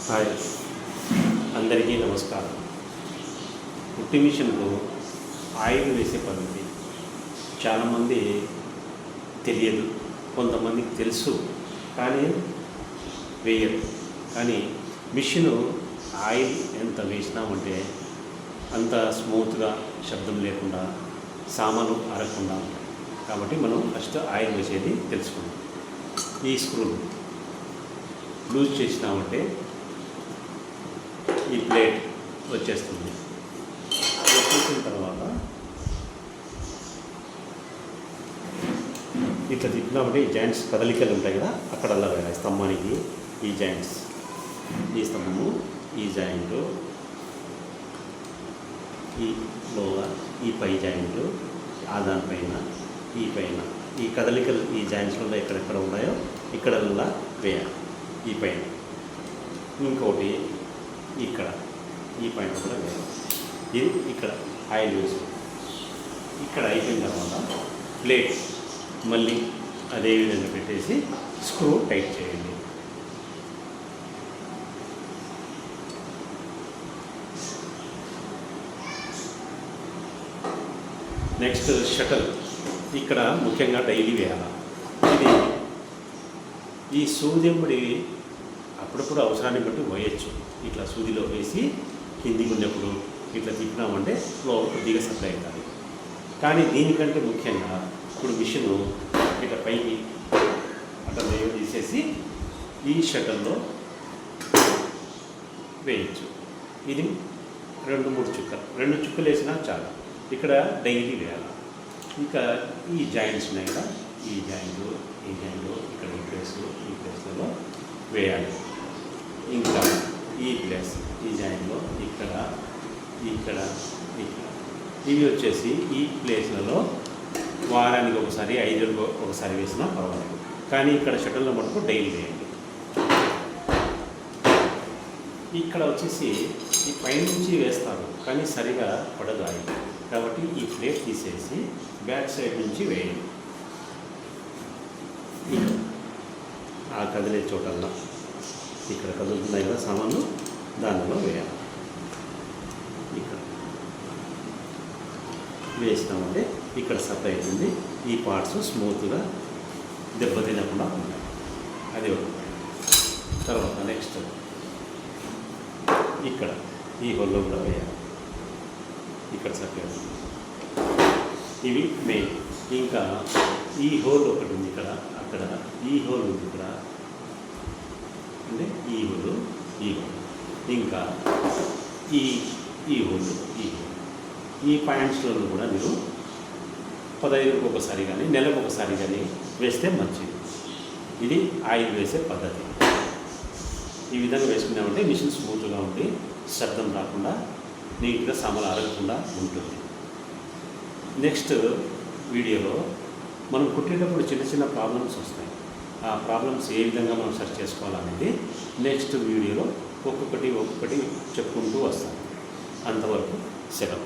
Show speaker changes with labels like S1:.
S1: Hi, అందరికీ నమస్కారం. కుట్టి మిషన్లో ఆయిల్ వేసే పద్ధతి చాలామంది తెలియదు, కొంతమందికి తెలుసు కానీ వేయరు. కానీ మిషను ఆయిల్ ఎంత వేసినామంటే అంత స్మూత్గా శబ్దం లేకుండా సామాను అరగకుండా ఉంటాయి. కాబట్టి మనం ఫస్ట్ ఆయిల్ వేసేది తెలుసుకుందాం. ఈ స్క్రూ లూజ్ చేసినామంటే ఈ ప్లేట్ వచ్చేస్తుంది. వచ్చేసిన తర్వాత ఇట్లా తిప్పినామంటే ఈ జాయింట్స్ కదలికలు ఉంటాయి కదా, అక్కడల్లా వేయాలి. స్తంభానికి ఈ జాయింట్స్, ఈ స్తంభము, ఈ జాయింట్, ఈ లోవర్, ఈ పై జాయింట్, ఆ దానిపైన, ఈ పైన, ఈ కదలికలు ఈ జాయింట్స్లలో ఎక్కడెక్కడ ఉన్నాయో ఇక్కడల్లా వేయాలి. ఈ పైన ఇంకోటి ఇక్కడ ఈ పాయింట్ కూడా వేయాలి. ఇది ఇక్కడ ఆయిల్ వేసి ఇక్కడ అయిపోయిన తర్వాత ప్లేట్ మళ్ళీ అదే విధంగా పెట్టేసి స్క్రూ టైట్ చేయండి. నెక్స్ట్ షటల్ ఇక్కడ ముఖ్యంగా డైలీ వేయాలి. ఇది ఈ సూదెంబడి అప్పుడప్పుడు అవసరాన్ని బట్టి వేయచ్చు. ఇట్లా సూదిలో వేసి కిందికి ఉన్నప్పుడు ఇట్లా తిప్పినామంటే ఫ్లోర్ కొద్దిగా సప్లై అవుతుంది. కానీ దీనికంటే ముఖ్యంగా ఇప్పుడు మిషను ఇట్లా పైకి అట్లా తీసేసి ఈ షటల్లో వేయచ్చు. ఇది 2-3 చుక్కలు, 2 చుక్కలు వేసినా చాలు. ఇక్కడ డైలీ వేయాలి. ఇంకా ఈ జాయింట్స్ ఉన్నాయి కదా, ఈ జాయింట్, ఇక్కడ ఈ ప్లేస్లలో వేయాలి. ఇంకా ఈ ప్లేస్, ఈ జాయింట్లో ఇక్కడ ఇవి వచ్చేసి ఈ ప్లేస్లలో వారానికి ఒకసారి, 5 రోజులకు ఒకసారి వేసినా పర్వాలేదు. కానీ ఇక్కడ షటల్లో మటుకు డైలీ వేయండి. ఇక్కడ వచ్చేసి ఈ పైనుంచి వేస్తారు కానీ సరిగా పడదు ఆయిల్. కాబట్టి ఈ ప్లేట్ తీసేసి బ్యాక్ సైడ్ నుంచి వేయండి. ఆ కదిలే చోటల్లో ఇక్కడ కదులుతున్నాయి కదా సామాన్లు, దానిలో వేయాలి. ఇక్కడ వేసినామంటే ఇక్కడ సప్లై అవుతుంది. ఈ పార్ట్స్ స్మూత్గా దెబ్బతినకుండా ఉంటాయి. అది ఒక తర్వాత నెక్స్ట్ ఇక్కడ ఈ హోల్లో కూడా వేయాలి. ఇక్కడ సప్లై అవుతుంది. ఇవి మెయిన్. ఇంకా ఈ హోల్ ఒకటి ఉంది ఇక్కడ, అక్కడ ఈ హోల్ ఉంది ఇక్కడ, అంటే ఈ హోలు, ఇంకా ఈ హోలు, ఈ పాయింట్స్లో కూడా మీరు 15 ఒకసారి కానీ నెలకు ఒకసారి కానీ వేస్తే మంచిది. ఇది ఆయిల్ వేసే పద్ధతి. ఈ విధంగా వేసుకున్నామంటే మిషన్ స్మూత్గా ఉండి శబ్దం రాకుండా నీట్గా సామాన్లు అరగకుండా ఉంటుంది. నెక్స్ట్ వీడియోలో మనం కుట్టేటప్పుడు చిన్న ప్రాబ్లమ్స్ వస్తాయి. ఆ ప్రాబ్లమ్స్ ఏ విధంగా మనం సెర్చ్ చేసుకోవాలనేది నెక్స్ట్ వీడియోలో ఒక్కొక్కటి చెప్పుకుంటూ వస్తాం. అంతవరకు సెలవు.